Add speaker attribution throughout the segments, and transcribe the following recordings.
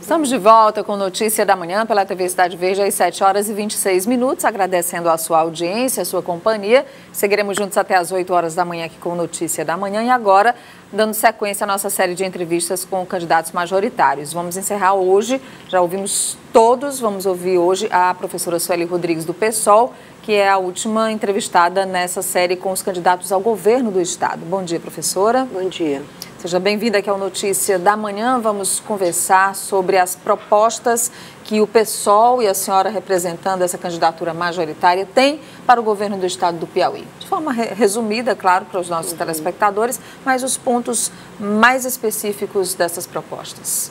Speaker 1: Estamos de volta com Notícia da Manhã pela TV Cidade Verde às 7h26, agradecendo a sua audiência, a sua companhia. Seguiremos juntos até às 8 horas da manhã aqui com Notícia da Manhã e agora dando sequência à nossa série de entrevistas com candidatos majoritários. Vamos encerrar hoje, já ouvimos todos, vamos ouvir hoje a professora Sueli Rodrigues do PSOL, que é a última entrevistada nessa série com os candidatos ao governo do Estado. Bom dia, professora.
Speaker 2: Bom dia.
Speaker 1: Seja bem-vinda aqui ao Notícia da Manhã. Vamos conversar sobre as propostas que o PSOL e a senhora, representando essa candidatura majoritária, tem para o governo do Estado do Piauí. De forma resumida, claro, para os nossos telespectadores, mas os pontos mais específicos dessas propostas.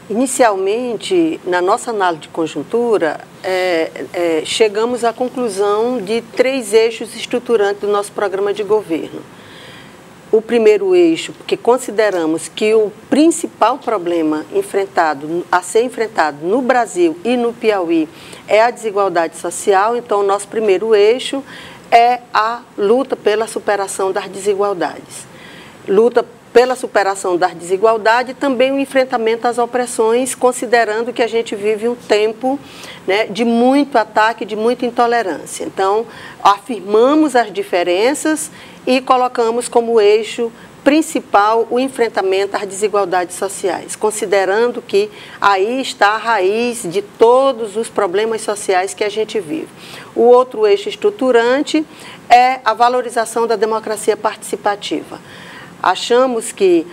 Speaker 2: Inicialmente, na nossa análise de conjuntura, chegamos à conclusão de 3 eixos estruturantes do nosso programa de governo. O primeiro eixo, porque consideramos que o principal problema a ser enfrentado no Brasil e no Piauí é a desigualdade social, então o nosso primeiro eixo é a luta pela superação das desigualdades. Luta pela superação das desigualdades e também o enfrentamento às opressões, considerando que a gente vive um tempo, né, de muito ataque, de muita intolerância. Então, afirmamos as diferenças e colocamos como eixo principal o enfrentamento às desigualdades sociais, considerando que aí está a raiz de todos os problemas sociais que a gente vive. O outro eixo estruturante é a valorização da democracia participativa. Achamos que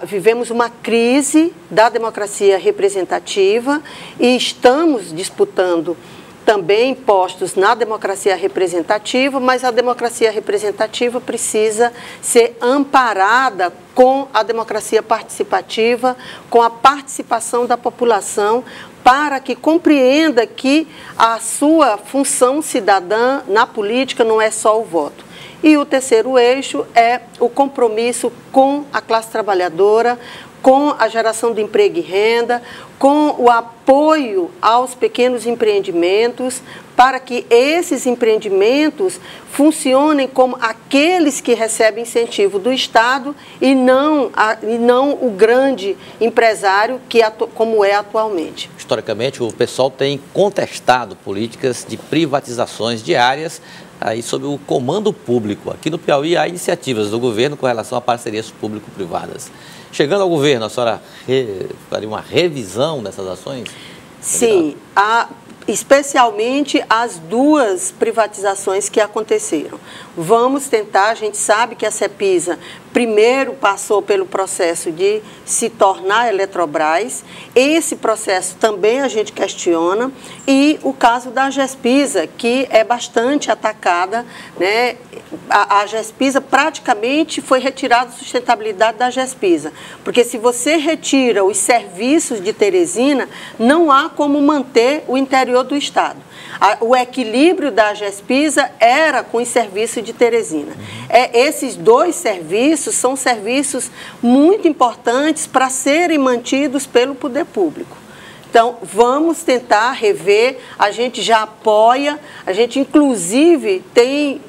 Speaker 2: vivemos uma crise da democracia representativa e estamos disputando também postos na democracia representativa, mas a democracia representativa precisa ser amparada com a democracia participativa, com a participação da população, para que compreenda que a sua função cidadã na política não é só o voto. E o terceiro eixo é o compromisso com a classe trabalhadora, com a geração de emprego e renda, com o apoio aos pequenos empreendimentos, para que esses empreendimentos funcionem como aqueles que recebem incentivo do Estado e não o grande empresário como é atualmente.
Speaker 3: Historicamente, o PSOL tem contestado políticas de privatizações diárias aí sob o comando público. Aqui no Piauí há iniciativas do governo com relação a parcerias público-privadas. Chegando ao governo, a senhora faria uma revisão dessas ações?
Speaker 2: Sim, especialmente as 2 privatizações que aconteceram. Vamos tentar, a gente sabe que a Cepisa primeiro passou pelo processo de se tornar Eletrobras, esse processo também a gente questiona, e o caso da Gespisa, que é bastante atacada, né? A Gespisa praticamente foi retirada a sustentabilidade da Gespisa, porque se você retira os serviços de Teresina, não há como manter o interior do estado. O equilíbrio da Gespisa era com os serviços de Teresina. Esses 2 serviços são serviços muito importantes para serem mantidos pelo poder público. Então, vamos tentar rever, a gente já apoia, a gente inclusive tem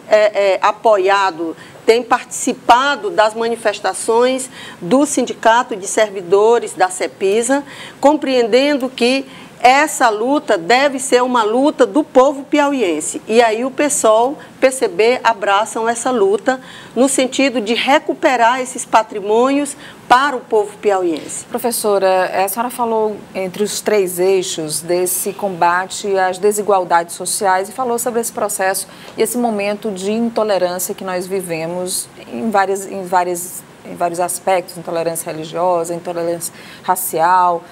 Speaker 2: apoiado, tem participado das manifestações do Sindicato de Servidores da Cepisa, compreendendo que essa luta deve ser uma luta do povo piauiense. E aí o PSOL, PCB abraçam essa luta no sentido de recuperar esses patrimônios para o povo piauiense.
Speaker 1: Professora, a senhora falou entre os 3 eixos desse combate às desigualdades sociais e falou sobre esse processo e esse momento de intolerância que nós vivemos em vários aspectos, intolerância religiosa, intolerância racial.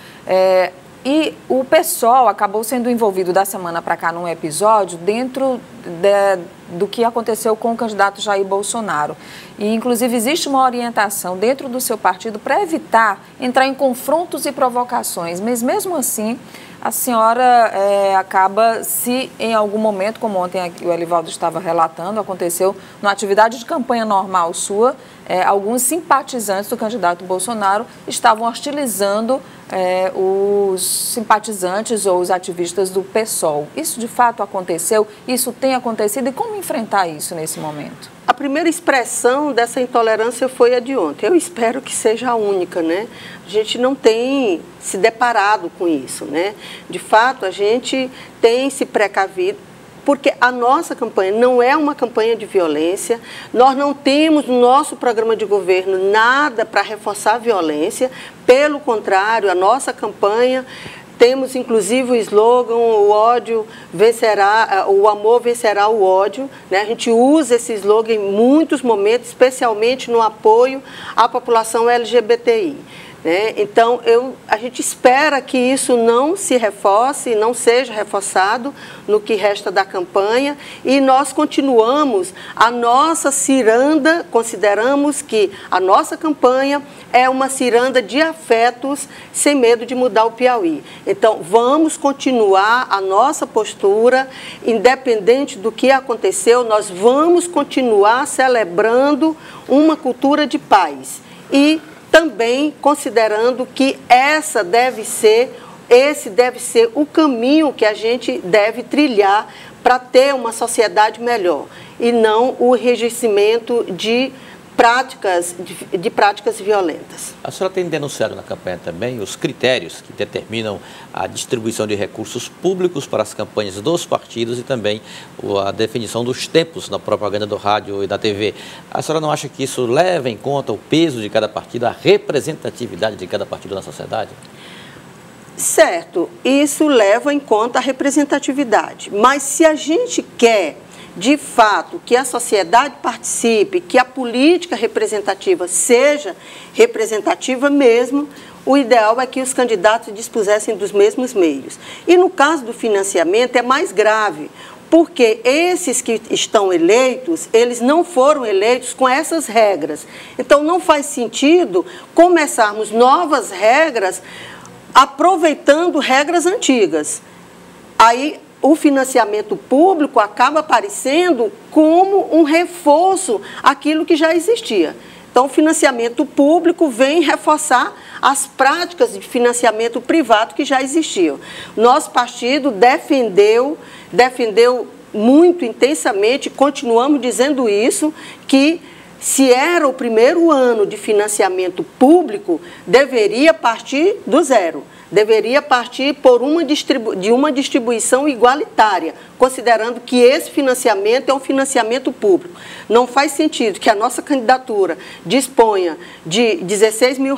Speaker 1: E o PSOL acabou sendo envolvido da semana para cá num episódio dentro do que aconteceu com o candidato Jair Bolsonaro. E, inclusive, existe uma orientação dentro do seu partido para evitar entrar em confrontos e provocações. Mas, mesmo assim, a senhora acaba, se em algum momento, como ontem o Elivaldo estava relatando, aconteceu numa atividade de campanha normal sua, alguns simpatizantes do candidato Bolsonaro estavam hostilizando os simpatizantes ou os ativistas do PSOL. Isso de fato aconteceu? Isso tem acontecido? E como enfrentar isso nesse momento?
Speaker 2: A primeira expressão dessa intolerância foi a de ontem. Eu espero que seja a única, né? A gente não tem se deparado com isso, né? De fato, a gente tem se precavido, porque a nossa campanha não é uma campanha de violência, nós não temos no nosso programa de governo nada para reforçar a violência, pelo contrário, a nossa campanha, temos inclusive o slogan, o ódio vencerá, o amor vencerá o ódio, né? A gente usa esse slogan em muitos momentos, especialmente no apoio à população LGBTI. Né? Então, a gente espera que isso não se reforce, não seja reforçado no que resta da campanha, e nós continuamos a nossa ciranda, consideramos que a nossa campanha é uma ciranda de afetos sem medo de mudar o Piauí. Então, vamos continuar a nossa postura, independente do que aconteceu, nós vamos continuar celebrando uma cultura de paz e também considerando que esse deve ser o caminho que a gente deve trilhar para ter uma sociedade melhor e não o enrijecimento de práticas violentas.
Speaker 3: A senhora tem denunciado na campanha também os critérios que determinam a distribuição de recursos públicos para as campanhas dos partidos e também a definição dos tempos na propaganda do rádio e da TV. A senhora não acha que isso leva em conta o peso de cada partido, a representatividade de cada partido na sociedade?
Speaker 2: Certo, isso leva em conta a representatividade, mas se a gente quer de fato, que a sociedade participe, que a política representativa seja representativa mesmo, o ideal é que os candidatos dispusessem dos mesmos meios. E no caso do financiamento é mais grave, porque esses que estão eleitos, eles não foram eleitos com essas regras. Então, não faz sentido começarmos novas regras aproveitando regras antigas. Aí, o financiamento público acaba aparecendo como um reforço àquilo que já existia. Então, o financiamento público vem reforçar as práticas de financiamento privado que já existiam. Nosso partido defendeu muito intensamente, continuamos dizendo isso, que se era o primeiro ano de financiamento público, deveria partir do zero. Deveria partir de uma distribuição igualitária, considerando que esse financiamento é um financiamento público. Não faz sentido que a nossa candidatura disponha de R$16 mil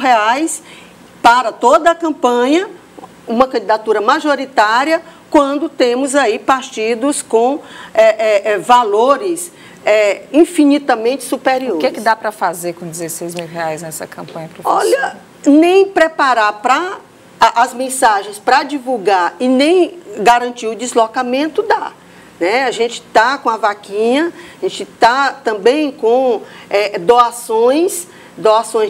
Speaker 2: para toda a campanha, uma candidatura majoritária, quando temos aí partidos com valores infinitamente superiores.
Speaker 1: O que dá para fazer com R$16 mil nessa campanha, professor?
Speaker 2: Olha, nem preparar as mensagens para divulgar e nem garantir o deslocamento dá. Né? A gente está com a vaquinha, a gente está também com doações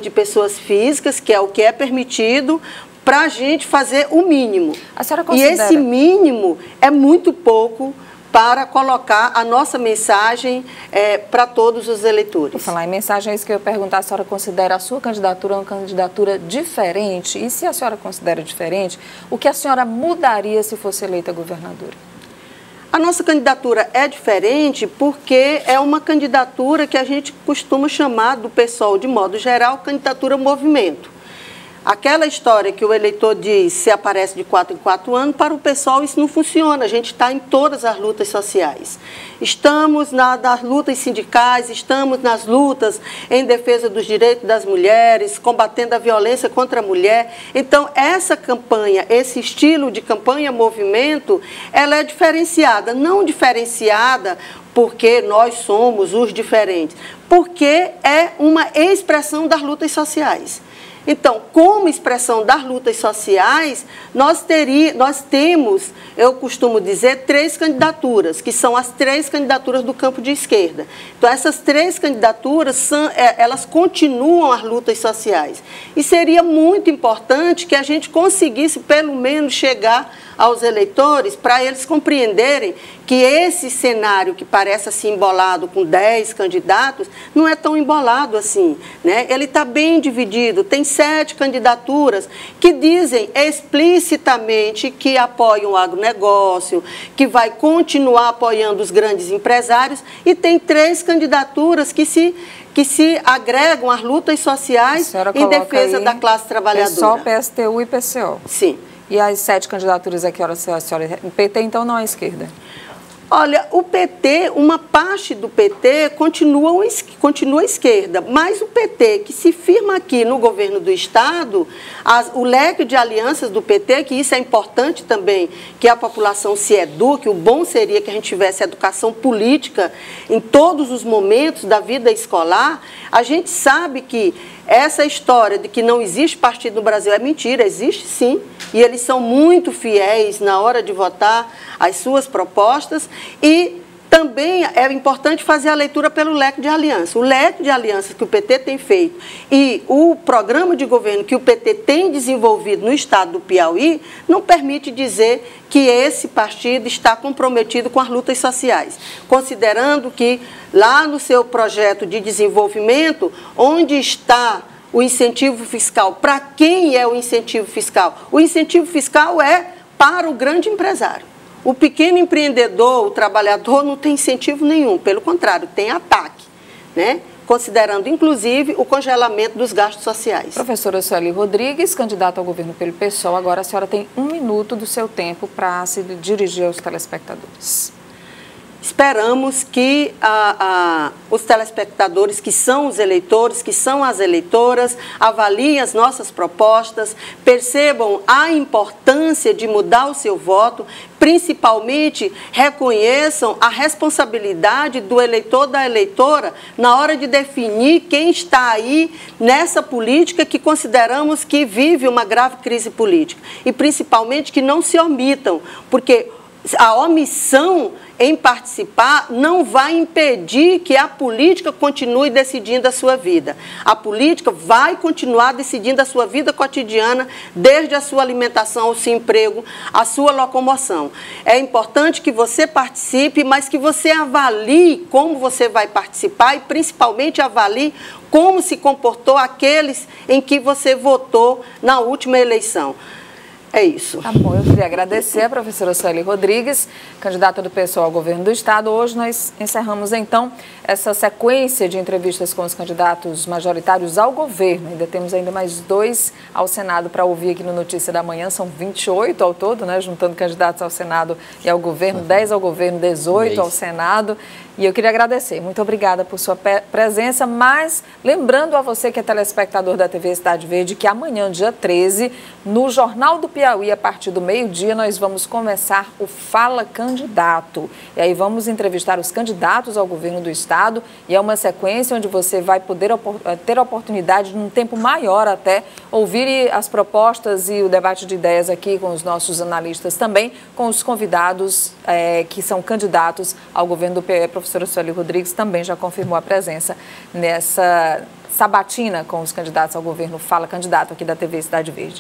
Speaker 2: de pessoas físicas, que é o que é permitido, para a gente fazer o mínimo.
Speaker 1: A senhora considera...
Speaker 2: E esse mínimo é muito pouco para colocar a nossa mensagem para todos os eleitores.
Speaker 1: Por falar em mensagem, é isso que eu ia perguntar. A senhora considera a sua candidatura uma candidatura diferente? E se a senhora considera diferente, o que a senhora mudaria se fosse eleita governadora?
Speaker 2: A nossa candidatura é diferente porque é uma candidatura que a gente costuma chamar do PSOL, de modo geral, candidatura movimento. Aquela história que o eleitor diz se aparece de 4 em 4 anos, para o pessoal isso não funciona. A gente está em todas as lutas sociais. Estamos nas lutas sindicais, estamos nas lutas em defesa dos direitos das mulheres, combatendo a violência contra a mulher. Então, essa campanha, esse estilo de campanha-movimento, ela é diferenciada. Não diferenciada porque nós somos os diferentes, porque é uma expressão das lutas sociais. Então, como expressão das lutas sociais, nós temos, eu costumo dizer, 3 candidaturas, que são as 3 candidaturas do campo de esquerda. Então, essas 3 candidaturas, elas continuam as lutas sociais. E seria muito importante que a gente conseguisse, pelo menos, chegar aos eleitores, para eles compreenderem que esse cenário que parece assim embolado com 10 candidatos, não é tão embolado assim, né? Ele está bem dividido, tem 7 candidaturas que dizem explicitamente que apoiam o agronegócio, que vai continuar apoiando os grandes empresários, e tem 3 candidaturas que se agregam às lutas sociais em defesa da classe trabalhadora.
Speaker 1: PSOL, PSTU e PCO.
Speaker 2: Sim.
Speaker 1: E as 7 candidaturas aqui, a senhora... O PT, então, não é esquerda?
Speaker 2: Olha, o PT, uma parte do PT continua à esquerda, mas o PT que se firma aqui no governo do Estado, o leque de alianças do PT, que isso é importante também, que a população se eduque, o bom seria que a gente tivesse educação política em todos os momentos da vida escolar. A gente sabe que essa história de que não existe partido no Brasil é mentira, existe sim, e eles são muito fiéis na hora de votar as suas propostas, e também é importante fazer a leitura pelo leque de alianças. O leque de alianças que o PT tem feito e o programa de governo que o PT tem desenvolvido no estado do Piauí não permite dizer que esse partido está comprometido com as lutas sociais, considerando que lá no seu projeto de desenvolvimento, onde está o incentivo fiscal, para quem é o incentivo fiscal? O incentivo fiscal é para o grande empresário. O pequeno empreendedor, o trabalhador, não tem incentivo nenhum, pelo contrário, tem ataque, né? Considerando, inclusive, o congelamento dos gastos sociais.
Speaker 1: Professora Sueli Rodrigues, candidata ao governo pelo PSOL, agora a senhora tem 1 minuto do seu tempo para se dirigir aos telespectadores.
Speaker 2: Esperamos que os telespectadores, que são os eleitores, que são as eleitoras, avaliem as nossas propostas, percebam a importância de mudar o seu voto, principalmente reconheçam a responsabilidade do eleitor, da eleitora, na hora de definir quem está aí nessa política que consideramos que vive uma grave crise política. E principalmente que não se omitam, porque a omissão em participar não vai impedir que a política continue decidindo a sua vida. A política vai continuar decidindo a sua vida cotidiana, desde a sua alimentação, ao seu emprego, a sua locomoção. É importante que você participe, mas que você avalie como você vai participar e, principalmente, avalie como se comportou aqueles em que você votou na última eleição. É isso.
Speaker 1: Tá bom, eu queria agradecer a professora Sueli Rodrigues, candidata do PSOL ao governo do Estado. Hoje nós encerramos, então, essa sequência de entrevistas com os candidatos majoritários ao governo. Ainda temos mais 2 ao Senado para ouvir aqui no Notícia da Manhã. São 28 ao todo, né? Juntando candidatos ao Senado e ao governo, 10 ao governo, 18 ao Senado. E eu queria agradecer. Muito obrigada por sua presença, mas lembrando a você que é telespectador da TV Cidade Verde que amanhã, dia 13, no Jornal do Piauí, a partir do meio-dia, nós vamos começar o Fala Candidato. E aí vamos entrevistar os candidatos ao governo do Estado, e é uma sequência onde você vai poder ter a oportunidade, num tempo maior até, ouvir as propostas e o debate de ideias aqui com os nossos analistas também, com os convidados que são candidatos ao governo do Piauí. A professora Sueli Rodrigues também já confirmou a presença nessa sabatina com os candidatos ao governo Fala Candidato aqui da TV Cidade Verde.